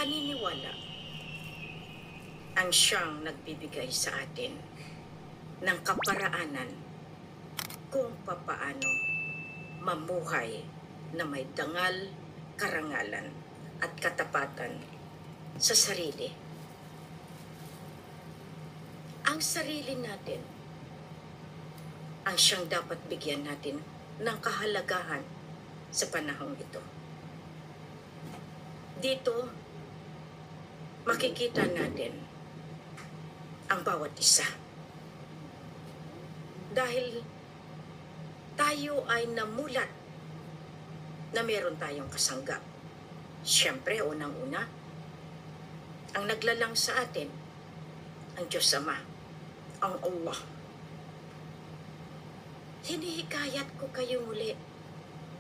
paniniwala ang siyang nagbibigay sa atin ng kaparaanan kung papaano mamuhay na may dangal, karangalan at katapatan sa sarili. Ang sarili natin ang siyang dapat bigyan natin ng kahalagahan sa panahong ito. Dito, makikita natin ang bawat isa. Dahil tayo ay namulat na meron tayong kasanggap. Siyempre, unang-una, ang naglalang sa atin, ang Diyos Ama, ang Allah. Hinihikayat ko kayo muli,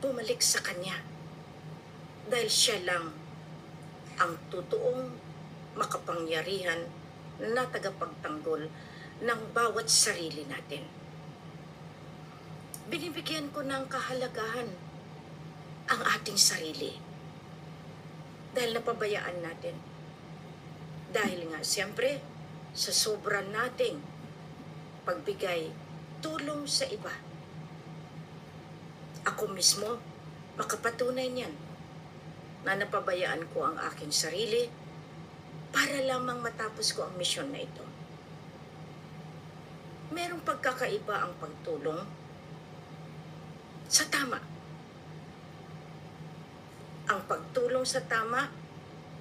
bumalik sa Kanya. Dahil siya lang ang totoong makapangyarihan na tagapagtanggol ng bawat sarili natin. Binibigyan ko ng kahalagahan ang ating sarili dahil napabayaan natin. Dahil nga siyempre sa sobrang nating pagbigay tulong sa iba. Ako mismo makapatunay niyan na napabayaan ko ang aking sarili para lamang matapos ko ang misyon na ito. Merong pagkakaiba ang pagtulong sa tama. Ang pagtulong sa tama,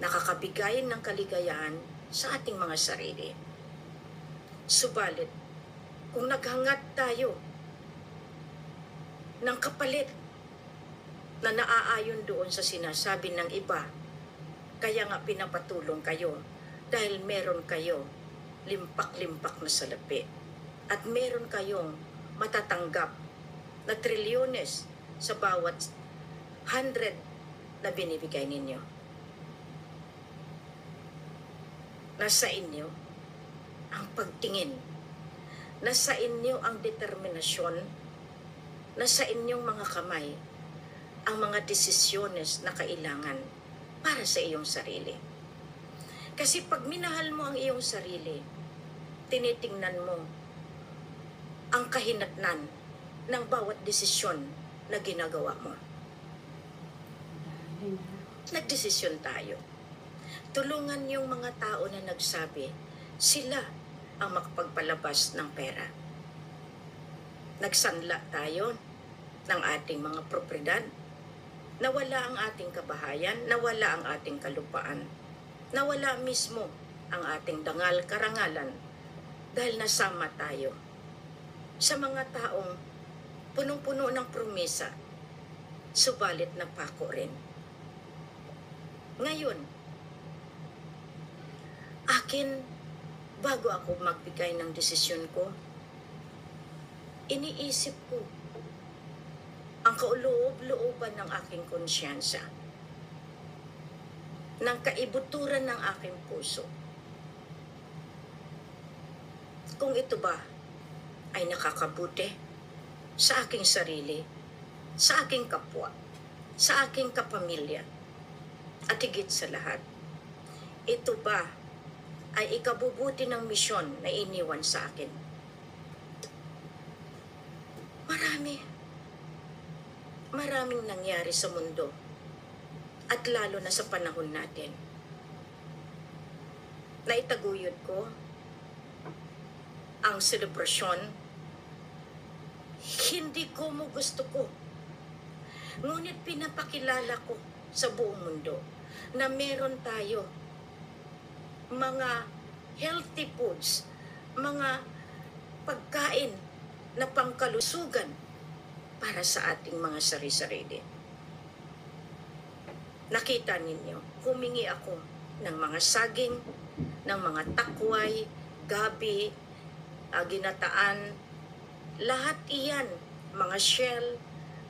nakakabigay ng kaligayahan sa ating mga sarili. Subalit, kung naghangat tayo ng kapalit na naaayon doon sa sinasabi ng iba, kaya nga pinapatulong kayo dahil meron kayo limpak-limpak na salapi at meron kayong matatanggap na trilyones sa bawat 100 na binibigay ninyo. Nasa inyo ang pagtingin. Nasa inyo ang determinasyon. Nasa inyong mga kamay ang mga desisyones na kailangan para sa iyong sarili. Kasi pag minahal mo ang iyong sarili, tinitingnan mo ang kahinatnan ng bawat desisyon na ginagawa mo. Nagdesisyon tayo. Tulungan yung mga tao na nagsabi, sila ang makapagpalabas ng pera. Nagsanla tayo ng ating mga propriedad, nawala ang ating kabahayan, nawala ang ating kalupaan, nawala mismo ang ating dangal karangalan dahil nasama tayo sa mga taong punong-puno ng promesa, subalit napako rin. Ngayon, akin, bago ako magbigay ng desisyon ko, iniisip ko ang kauloob-looban ng aking konsyensya, ng kaibuturan ng aking puso. Kung ito ba ay nakakabuti sa aking sarili, sa aking kapwa, sa aking kapamilya, at higit sa lahat, ito ba ay ikabubuti ng misyon na iniwan sa akin? Maraming nangyari sa mundo at lalo na sa panahon natin. Naitaguyod ko ang selebrasyon. Hindi ko mo gusto ko. Ngunit pinapakilala ko sa buong mundo na meron tayo mga healthy foods, mga pagkain na pangkalusugan para sa ating mga sari-sarili. Nakita ninyo, humingi ako ng mga saging, ng mga takway, gabi, ginataan, lahat iyan, mga shell,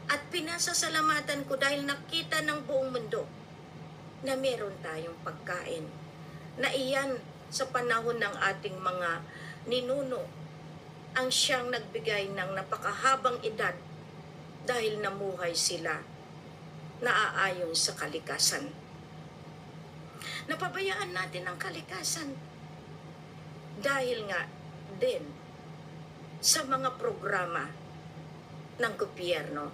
at pinasasalamatan ko dahil nakita ng buong mundo na meron tayong pagkain, na iyan sa panahon ng ating mga ninuno ang siyang nagbigay ng napakahabang edad dahil namuhay sila naaayon sa kalikasan. Napabayaan natin ang kalikasan. Dahil nga din sa mga programa ng gobyerno,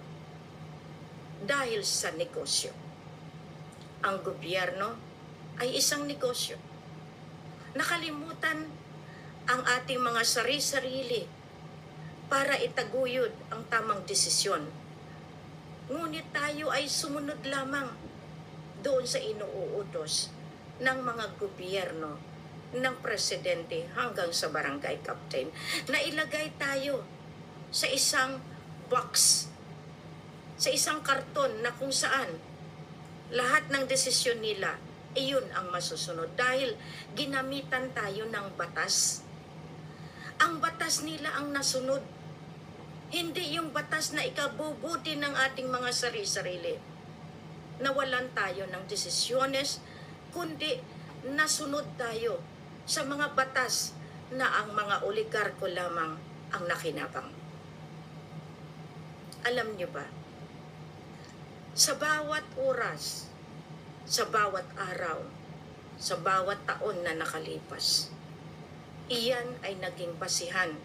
dahil sa negosyo. Ang gobyerno ay isang negosyo. Nakalimutan ang ating mga sari-sarili para itaguyod ang tamang desisyon. Ngunit tayo ay sumunod lamang doon sa inuutos ng mga gobyerno, ng presidente hanggang sa barangay captain, na ilagay tayo sa isang box, sa isang karton na kung saan lahat ng desisyon nila, iyon ang masusunod dahil ginamitan tayo ng batas. Ang batas nila ang nasunod, hindi yung batas na ikabubuti ng ating mga sari-sarili. Nawalan tayo ng desisyones, kundi nasunod tayo sa mga batas na ang mga oligarko lamang ang nakinabang. Alam niyo ba, sa bawat oras, sa bawat araw, sa bawat taon na nakalipas, iyan ay naging basihan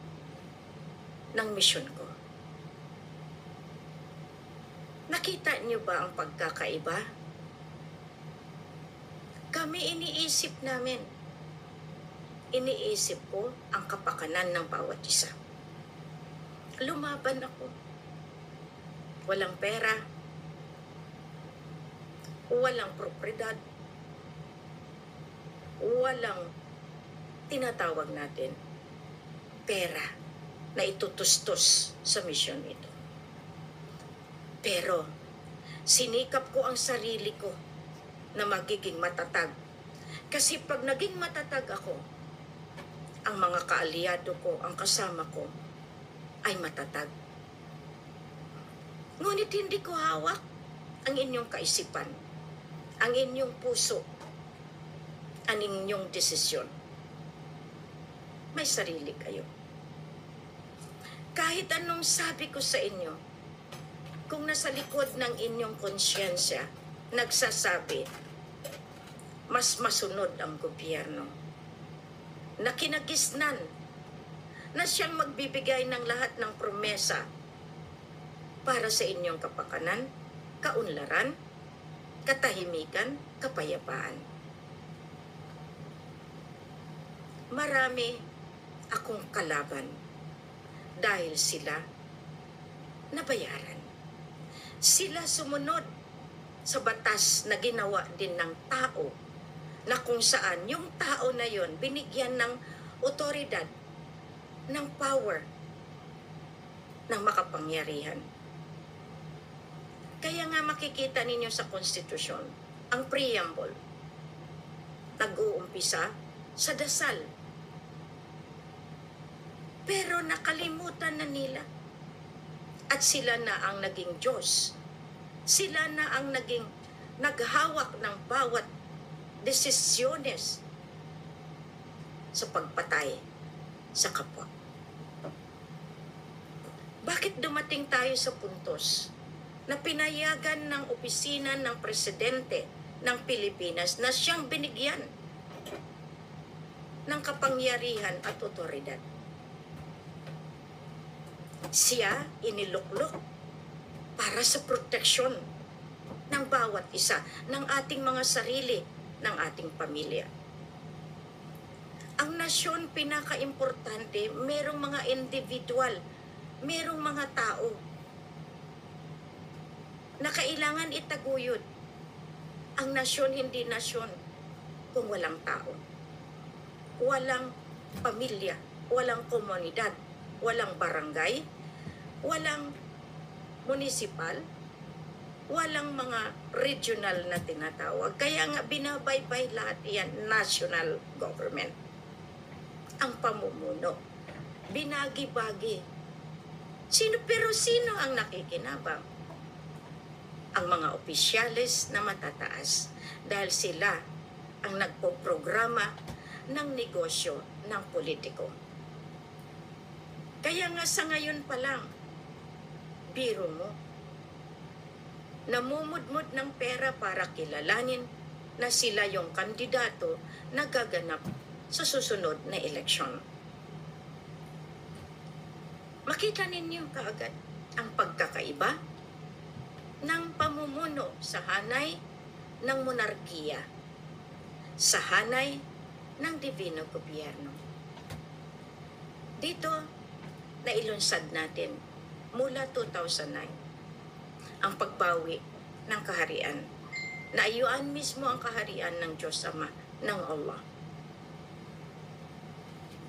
ng misyon ko. Nakita niyo ba ang pagkakaiba? Kami iniisip namin. Iniisip ko ang kapakanan ng bawat isa. Lumaban ako. Walang pera. Walang propriedad. Walang tinatawag natin pera na itutustos sa misyon ito. Pero sinikap ko ang sarili ko na magiging matatag. Kasi pag naging matatag ako, ang mga kaalyado ko, ang kasama ko, ay matatag. Ngunit hindi ko hawak ang inyong kaisipan, ang inyong puso, ang inyong desisyon. May sarili kayo. Kahit anong sabi ko sa inyo, kung nasa likod ng inyong konsyensya, nagsasabi, mas masunod ang gobyerno, na kinagisnan, na siyang magbibigay ng lahat ng promesa para sa inyong kapakanan, kaunlaran, katahimikan, kapayapaan. Marami akong kalaban dahil sila nabayaran. Sila sumunod sa batas na ginawa din ng tao, na kung saan yung tao na yon binigyan ng otoridad, ng power, ng makapangyarihan. Kaya nga makikita ninyo sa konstitusyon, ang preamble, nag-uumpisa sa dasal. Pero nakalimutan na nila. At sila na ang naging Diyos. Sila na ang naging naghawak ng bawat desisyones sa pagpatay sa kapwa. Bakit dumating tayo sa puntos na pinayagan ng opisina ng presidente ng Pilipinas na siyang binigyan ng kapangyarihan at otoridad? Siya iniluklok para sa proteksyon ng bawat isa, ng ating mga sarili, ng ating pamilya. Ang nasyon, pinaka-importante, merong mga individual, merong mga tao na kailangan itaguyod. Ang nasyon hindi nasyon kung walang tao. Walang pamilya, walang komunidad, walang barangay, walang municipal, walang mga regional na tinatawag. Kaya nga binabaybay lahat yan, national government. Ang pamumuno, binagi-bagi. Pero sino ang nakikinabang? Ang mga opisyales na matataas, dahil sila ang nagpoprograma ng negosyo ng politiko. Kaya nga sa ngayon pa lang, biro mo, namumudmud ng pera para kilalanin na sila yung kandidato na gaganap sa susunod na eleksyon. Makita ninyo kaagad ang pagkakaiba ng pamumuno sa hanay ng monarkiya, sa hanay ng Divino Gobyerno. Dito, nailunsad natin mula 2009 ang pagbawi ng kaharian. Naayuan mismo ang kaharian ng Diyos Ama, ng Allah.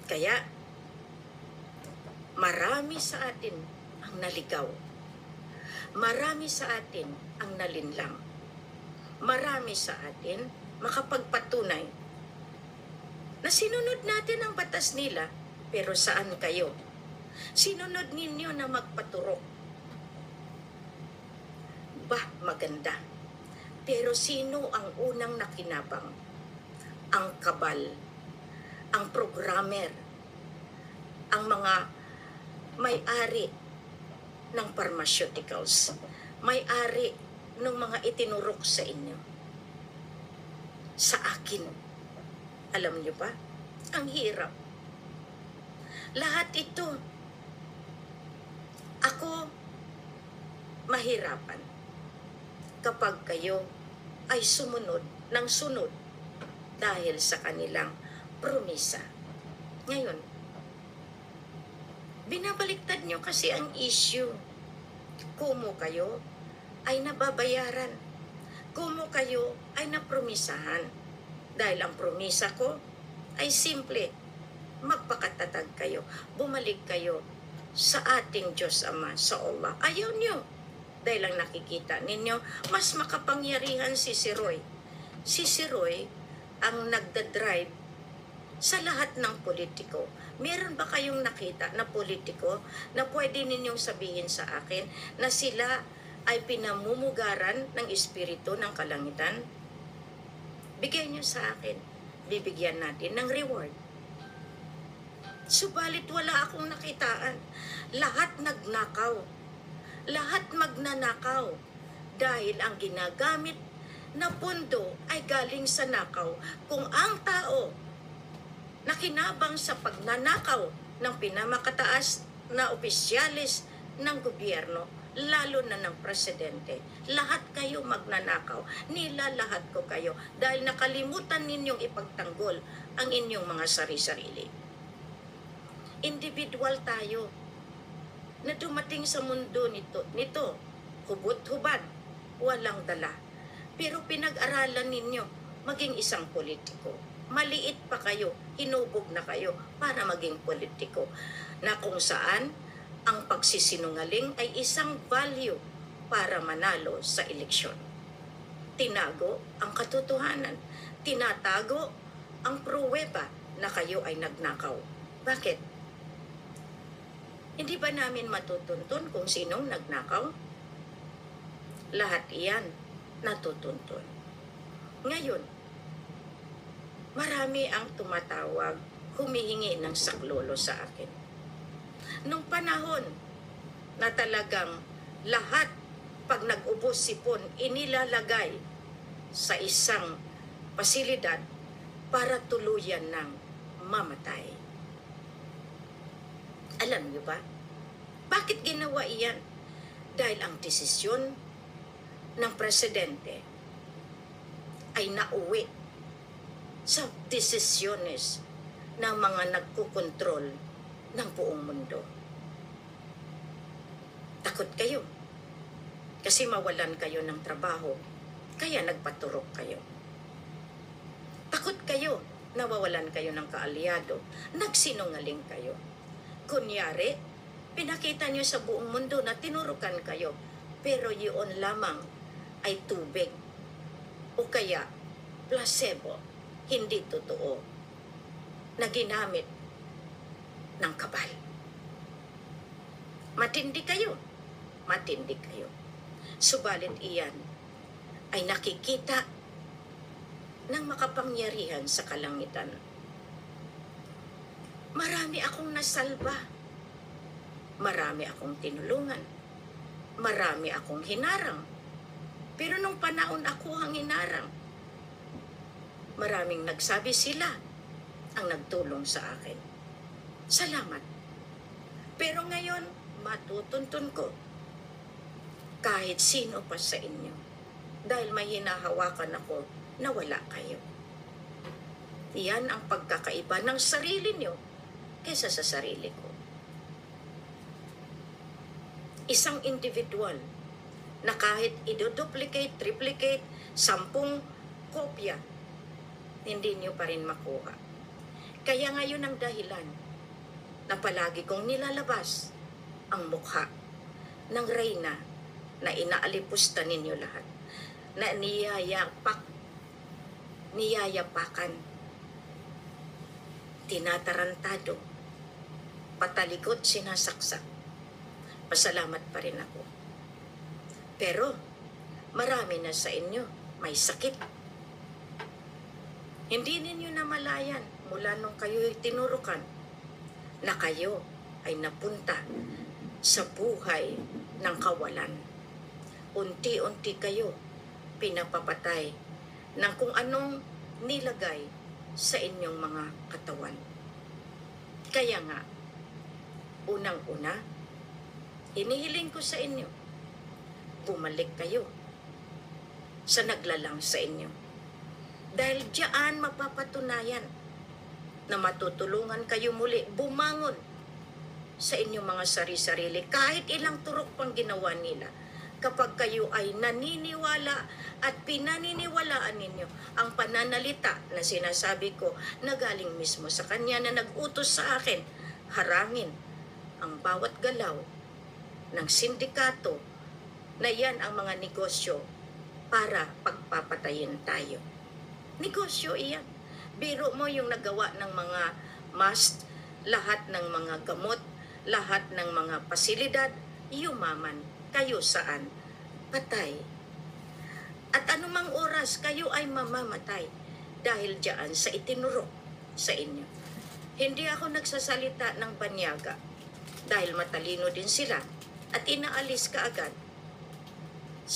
Kaya, marami sa atin ang naligaw. Marami sa atin ang nalinlang. Marami sa atin makapagpatunay na sinunod natin ang batas nila, pero saan kayo? Sinunod ninyo na magpaturok. Bah, maganda. Pero sino ang unang nakinabang? Ang kabal, ang programmer, ang mga may-ari ng pharmaceuticals, may-ari ng mga itinurok sa inyo. Sa akin, alam niyo ba? Ang hirap. Lahat ito, ako mahirapan kapag kayo ay sumunod ng sunod dahil sa kanilang promisa. Ngayon, binabaliktad nyo kasi ang issue. Kumo kayo ay nababayaran. Kumo kayo ay napromisahan. Dahil ang promisa ko ay simple. Magpakatatag kayo. Bumalik kayo sa ating Diyos Ama, sa Allah. Ayaw nyo. Dahil ang nakikita ninyo, mas makapangyarihan si Roy. Si Roy ang nagdadrive sa lahat ng politiko. Meron ba kayong nakita na politiko na pwede ninyong sabihin sa akin na sila ay pinamumugaran ng espiritu ng kalangitan? Bigyan nyo sa akin. Bibigyan natin ng reward. Subalit wala akong nakitaan. Lahat nagnakaw. Lahat magnanakaw. Dahil ang ginagamit na pundo ay galing sa nakaw. Kung ang tao nakinabang sa pagnanakaw ng pinamakataas na opisyalis ng gobyerno, lalo na ng presidente, lahat kayo magnanakaw, nilalahat ko kayo dahil nakalimutan ninyong ipagtanggol ang inyong mga sari-sarili. Individual tayo na dumating sa mundo nito hubot-hubad, walang dala. Pero pinag-aralan ninyo maging isang politiko. Maliit pa kayo, hinubog na kayo para maging politiko. Na kung saan ang pagsisinungaling ay isang value para manalo sa eleksyon. Tinago ang katotohanan. Tinatago ang pruweba na kayo ay nagnakaw. Bakit? Hindi ba namin matutuntun kung sinong nagnakaw? Lahat iyan natutuntun. Ngayon, marami ang tumatawag, humihingi ng saklolo sa akin. Nung panahon na talagang lahat, pag nag-ubos sipon, inilalagay sa isang pasilidad para tuluyan ng mamatay. Alam niyo ba? Bakit ginawa iyan? Dahil ang desisyon ng presidente ay nauwi sa desisyones ng mga nagkukontrol ng buong mundo. Takot kayo kasi mawalan kayo ng trabaho, kaya nagpaturok kayo. Takot kayo na mawalan kayo ng kaalyado, nagsinungaling kayo. Kunyari, pinakita nyo sa buong mundo na tinurukan kayo, pero yun lamang ay tubig o kaya placebo, hindi totoo, na ginamit ng kabal. Matindi kayo. Matindi kayo. Subalit iyan ay nakikita ng makapangyarihan sa kalangitan. Marami akong nasalba. Marami akong tinulungan. Marami akong hinarang. Pero nung panahon ako ang hinarang, Maraming nagsabi sila ang nagtulong sa akin. Salamat. Pero ngayon, matutuntun ko kahit sino pa sa inyo. Dahil may hinahawakan ako na wala kayo. Iyan ang pagkakaiba ng sarili niyo kaysa sa sarili ko. Isang individual na kahit i-duplicate, triplicate, 10 kopya, hindi niyo pa rin makuha. Kaya ngayon ang dahilan na palagi kong nilalabas ang mukha ng reyna na inaalipusta ninyo lahat, na niyayapakan, tinatarantado, patalikod, sinasaksak. Pasalamat pa rin ako. Pero marami na sa inyo may sakit. Hindi ninyo namalayan mula nung kayo'y tinurukan na kayo ay napunta sa buhay ng kawalan. Unti-unti kayo pinapapatay ng kung anong nilagay sa inyong mga katawan. Kaya nga, unang-una, hinihiling ko sa inyo, bumalik kayo sa naglalang sa inyo. Dahil diyan mapapatunayan na matutulungan kayo muli bumangon sa inyong mga sari-sarili kahit ilang turok pang ginawa nila. Kapag kayo ay naniniwala at pinaniniwalaan ninyo ang pananalita na sinasabi ko na galing mismo sa Kanya na nag-utos sa akin, harangin ang bawat galaw ng sindikato na yan ang mga negosyo para pagpapatayin tayo. Negosyo iyan. Biro mo yung nagawa ng mga mast, lahat ng mga gamot, lahat ng mga pasilidad, yumaman. Kayo saan? Patay. At anumang oras kayo ay mamamatay dahil diyan sa itinurok sa inyo. Hindi ako nagsasalita ng banyaga dahil matalino din sila at inaalis ka agad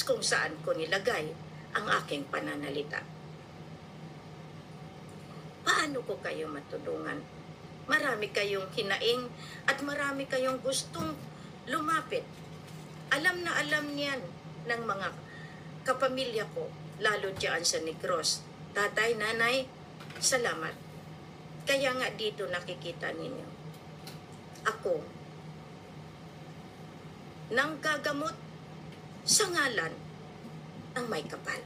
kung saan ko nilagay ang aking pananalita. Paano ko kayo matulungan? Marami kayong hinaing at marami kayong gustong lumapit. Alam na alam niyan ng mga kapamilya ko, lalo diyan sa Negros. Tatay, nanay, salamat. Kaya nga dito nakikita ninyo. Ako, nang gagamot sa ngalan ng may kapal.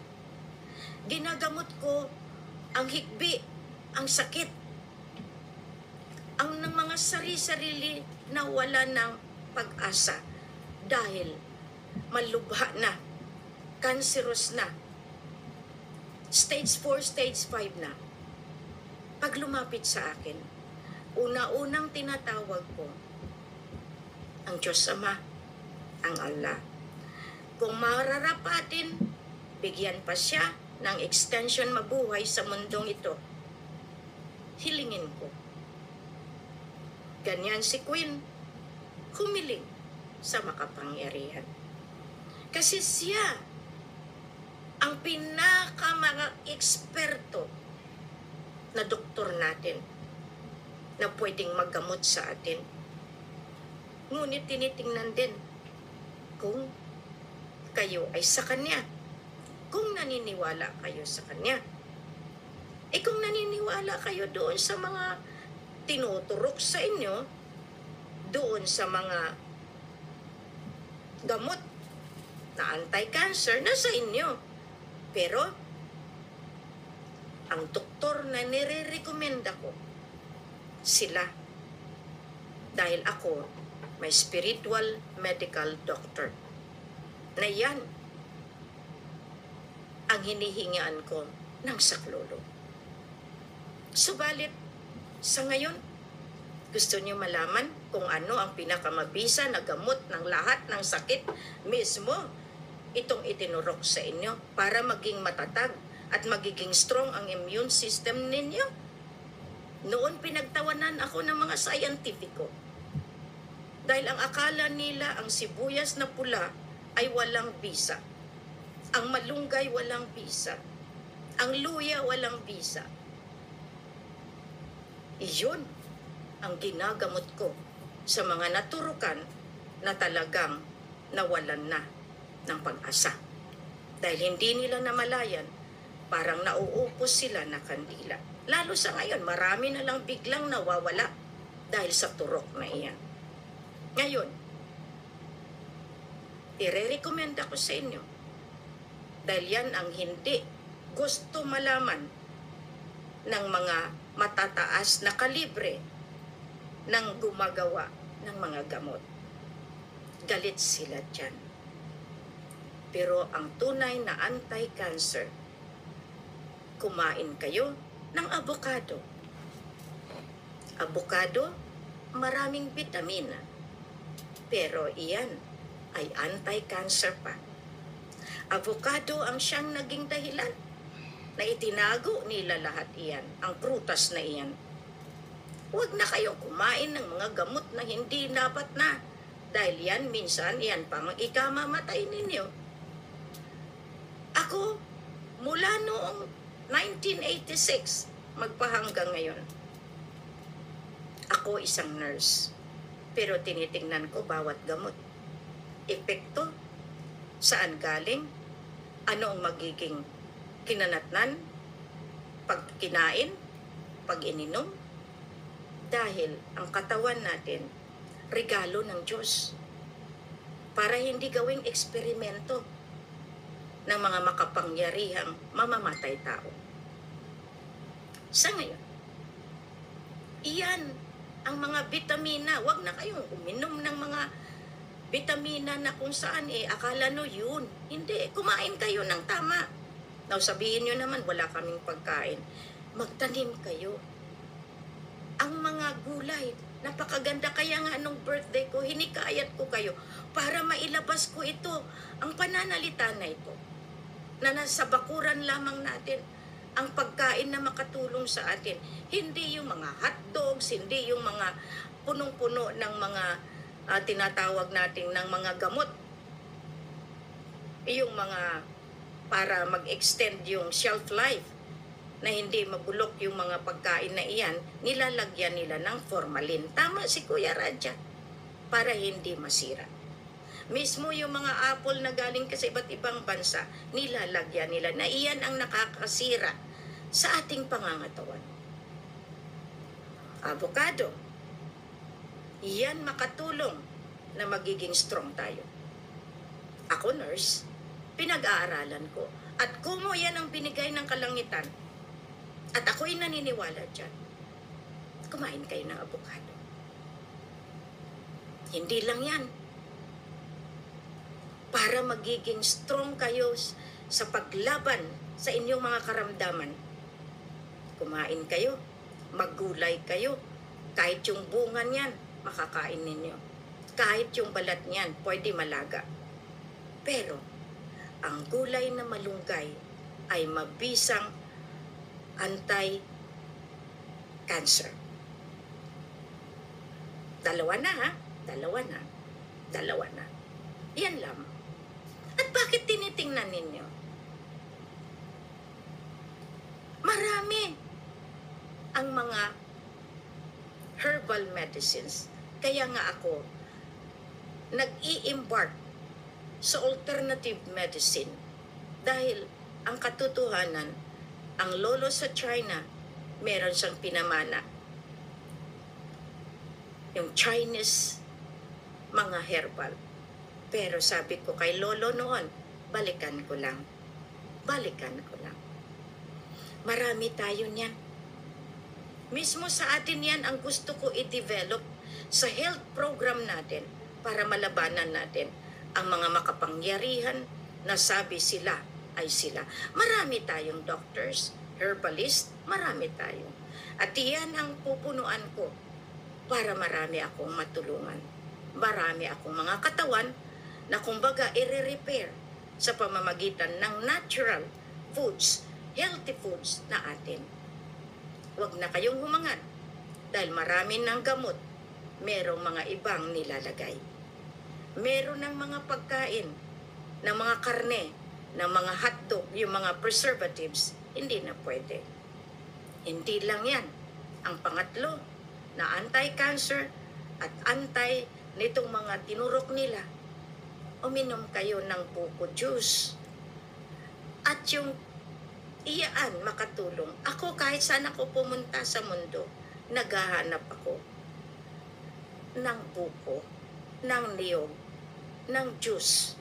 Ginagamot ko ang hikbi, ang sakit, ang ng mga sari-sarili na wala ng pag-asa dahil malubha na, cancerous na, stage 4, stage 5 na. Pag lumapit sa akin, una-unang tinatawag ko ang Diyos Ama, ang Allah. Kung mararapatin, bigyan pa siya ng extension mabuhay sa mundong ito, hilingin ko. Ganyan si Queen, humiling sa makapangyarihan. Kasi siya ang pinaka-eksperto na doktor natin na pwedeng maggamot sa atin. Ngunit tinitingnan din kung kayo ay sa Kanya, kung naniniwala kayo sa Kanya. Kung naniniwala kayo doon sa mga tinuturok sa inyo, doon sa mga gamot na anti-cancer, na sa inyo. Pero, ang doktor na nire-recommenda ko, sila. Dahil ako, may spiritual medical doctor. Na yan ang hinihingaan ko ng saklolo. Subalit, sa ngayon, gusto niyo malaman kung ano ang pinakamabisa na gamot ng lahat ng sakit mismo itong itinurok sa inyo para maging matatag at magiging strong ang immune system ninyo? Noon pinagtawanan ako ng mga scientifico dahil ang akala nila ang sibuyas na pula ay walang bisa, ang malunggay walang bisa, Ang luya walang bisa. Iyon ang ginagamot ko sa mga naturukan na talagang nawalan na ng pag-asa. Dahil hindi nila namalayan, parang nauupos sila na kandila. Lalo sa ngayon, marami na lang biglang nawawala dahil sa turok na iyan. Ngayon, ire-recommend ako sa inyo dahil yan ang hindi gusto malaman ng mga matataas na kalibre ng gumagawa ng mga gamot. Galit sila dyan. Pero ang tunay na anti-cancer, kumain kayo ng avocado. Avocado, maraming vitamina. Pero iyan ay anti-cancer pa. Avocado ang siyang naging dahilan na itinago nila lahat iyan, ang prutas na iyan. Huwag na kayong kumain ng mga gamot na hindi dapat na. Dahil yan, minsan, yan pang ikamamatay ninyo. Ako, mula noong 1986, magpahanggang ngayon, ako isang nurse. Pero tinitingnan ko bawat gamot. Epekto, saan galing, ano ang magiging kinanatnan, pag kinain, pag ininom. Dahil ang katawan natin, regalo ng Diyos. Para hindi gawing eksperimento ng mga makapangyarihang mamamatay tao. Sa ngayon, iyan ang mga vitamina. Huwag na kayong uminom ng mga vitamina na kung saan akala nyo yun. Hindi, kumain kayo ng tama. Now sabihin nyo naman, wala kaming pagkain. Magtanim kayo. Ang mga gulay, napakaganda. Kaya nga nung birthday ko, hinikayat ko kayo para mailabas ko ito, ang pananalita na ito, na nasa bakuran lamang natin, ang pagkain na makatulong sa atin. Hindi yung mga hotdogs, hindi yung mga punong-puno ng mga tinatawag natin ng mga gamot. Yung mga para mag-extend yung shelf life, na hindi mabulok yung mga pagkain na iyan, nilalagyan nila ng formalin. Tama si Kuya Radja, para hindi masira. Mismo yung mga apple na galing sa iba't ibang bansa, nilalagyan nila na iyan ang nakakasira sa ating pangangatawan. Avocado, iyan makatulong na magiging strong tayo. Ako nurse, pinag-aaralan ko. At kung yan ang binigay ng kalangitan, at ako'y naniniwala dyan, kumain kayo ng avocado. Hindi lang yan. Para magiging strong kayo sa paglaban sa inyong mga karamdaman, kumain kayo, maggulay kayo. Kahit yung bunga niyan, makakain ninyo. Kahit yung balat niyan, pwede malaga. Pero, ang gulay na malunggay ay mabisang anti-cancer. Dalawa na ha? Dalawa na. Yan lamang. At bakit tinitingnan ninyo? Marami ang mga herbal medicines. Kaya nga ako nag-i-embark sa alternative medicine. Dahil ang katotohanan, ang lolo sa China, meron siyang pinamana. Yung Chinese mga herbal. Pero sabi ko kay lolo noon, balikan ko lang. Marami tayo niyan. Mismo sa atin yan ang gusto ko i-develop sa health program natin para malabanan natin ang mga makapangyarihan na sabi sila ay sila. Marami tayong doctors, herbalist, marami tayo. At iyan ang pupunuan ko para marami akong matulungan. Marami akong mga katawan na kumbaga i-repair sa pamamagitan ng natural foods, healthy foods na atin. Huwag na kayong humangad dahil marami ng gamot, merong mga ibang nilalagay. Meron ng mga pagkain, ng mga karne, ng mga hotdog, yung mga preservatives, hindi na pwede. Hindi lang yan. Ang pangatlo, na anti-cancer at anti nitong mga tinurok nila, uminom kayo ng buko juice. At yung iyaan makatulong. Ako kahit saan ako pumunta sa mundo, naghahanap ako ng buko, ng niyog, ng juice,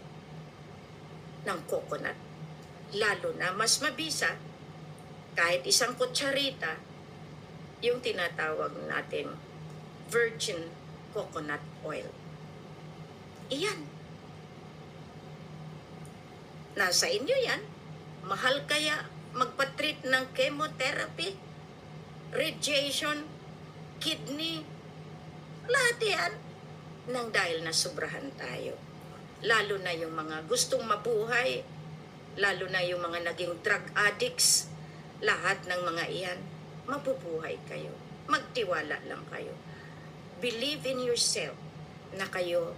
ng coconut. Lalo na mas mabisa, kahit isang kutsarita, yung tinatawag natin virgin coconut oil. Iyan. Nasa inyo yan. Mahal kaya magpatreat ng chemotherapy, radiation, kidney, lahat yan nang dahil na sobrahan tayo. Lalo na yung mga gustong mabuhay, lalo na yung mga naging drug addicts, lahat ng mga iyan, mabubuhay kayo. Magtiwala lang kayo. Believe in yourself na kayo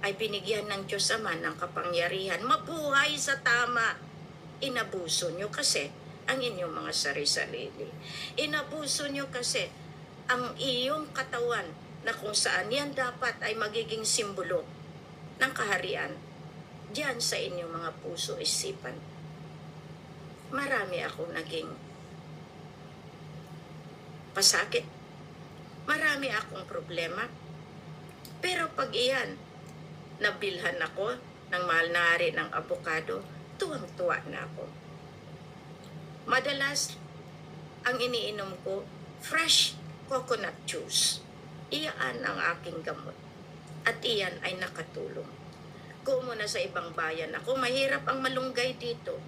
ay binigyan ng Diyos Ama ng kapangyarihan. Mabuhay sa tama. Inabuso nyo kasi ang inyong mga sarili-sarili. Inabuso nyo kasi ang iyong katawan na kung saan yan dapat ay magiging simbolo ng kaharian diyan sa inyong mga puso isipan. Marami akong naging pasakit. Marami akong problema. Pero pag iyan, nabilhan ako ng mahal na hari ng abokado, tuwang-tuwa na ako. Madalas, ang iniinom ko, fresh coconut juice. Iyan ang aking gamot. At iyan ay nakatulong. Kung muna sa ibang bayan ako, mahirap ang malunggay dito.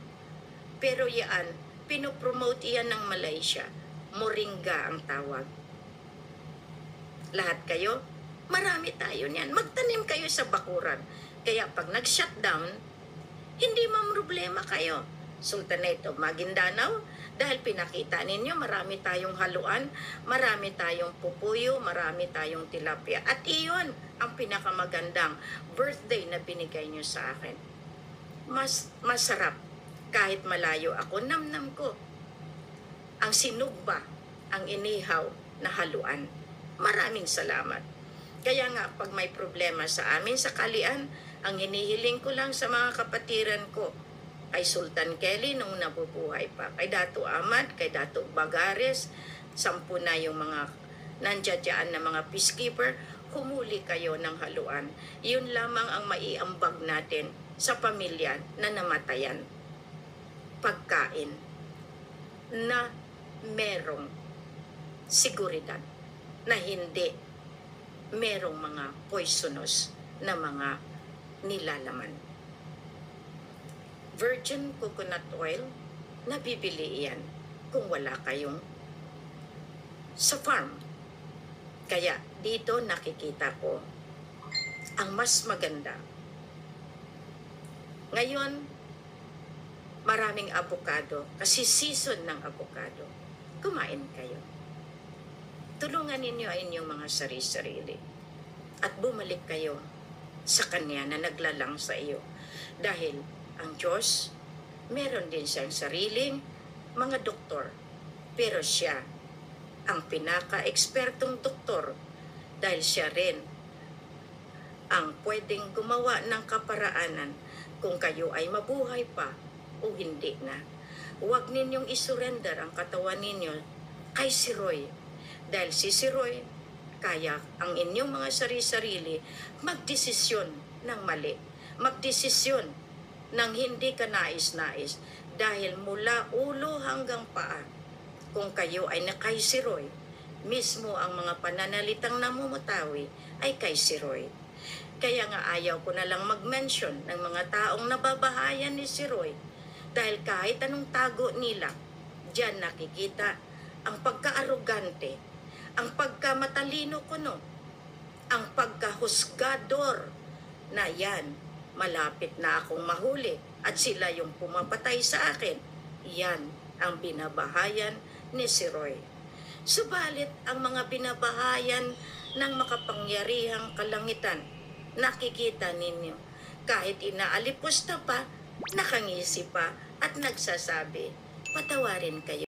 Pero iyan, pinopromote iyan ng Malaysia. Moringa ang tawag. Lahat kayo, marami tayo niyan. Magtanim kayo sa bakuran. Kaya pag nag-shutdown, hindi problema kayo. Sultanate of Maguindanao, dahil pinakita ninyo, marami tayong haluan, marami tayong pupuyo, marami tayong tilapia. At iyon ang pinakamagandang birthday na binigay nyo sa akin. Masarap. Kahit malayo ako, namnam ko. Ang sinugba, ang inihaw na haluan. Maraming salamat. Kaya nga, pag may problema sa amin sa Kalian, ang hinihiling ko lang sa mga kapatiran ko, kay Sultan Kelly nung nabubuhay pa, kay Dato Ahmad, kay Dato Bagares, 10 na yung mga nandiyadyaan na mga peacekeeper, humuli kayo ng haluan. Yun lamang ang maiambag natin sa pamilya na namatayan. Pagkain na merong seguridad, na hindi merong mga poisonous na mga nilalaman. Virgin coconut oil, nabibili yan kung wala kayong sa farm. Kaya dito nakikita ko ang mas maganda. Ngayon, maraming avocado kasi season ng avocado. Kumain kayo. Tulungan ninyo ang inyong mga sarili-sarili at bumalik kayo sa Kanya na naglalang sa iyo. Dahil ang Diyos, meron din siyang sariling mga doktor. Pero siya ang pinaka-ekspertong doktor dahil siya rin ang pwedeng gumawa ng kaparaanan kung kayo ay mabuhay pa o hindi na. Huwag ninyong isurrender ang katawan ninyo kay si Roy. Dahil si Roy, kaya ang inyong mga sarili-sarili magdesisyon ng mali. Magdesisyon ng hindi ka nais-nais. Dahil mula ulo hanggang paa, kung kayo ay na kay si Roy, mismo ang mga pananalitang namumutawi ay kay si Roy. Kaya nga ayaw ko na lang mag-mention ng mga taong nababahayan ni si Roy. Dahil kahit anong tago nila, diyan nakikita ang pagka-arugante, ang pagka-matalino kuno, ang pagka-husgador na yan, malapit na akong mahuli at sila yung pumapatay sa akin. Yan ang binabahayan ni si Roy. Subalit ang mga binabahayan ng makapangyarihang kalangitan, nakikita ninyo, kahit inaalipos na pa, nakangisi pa at nagsasabi, patawarin kayo.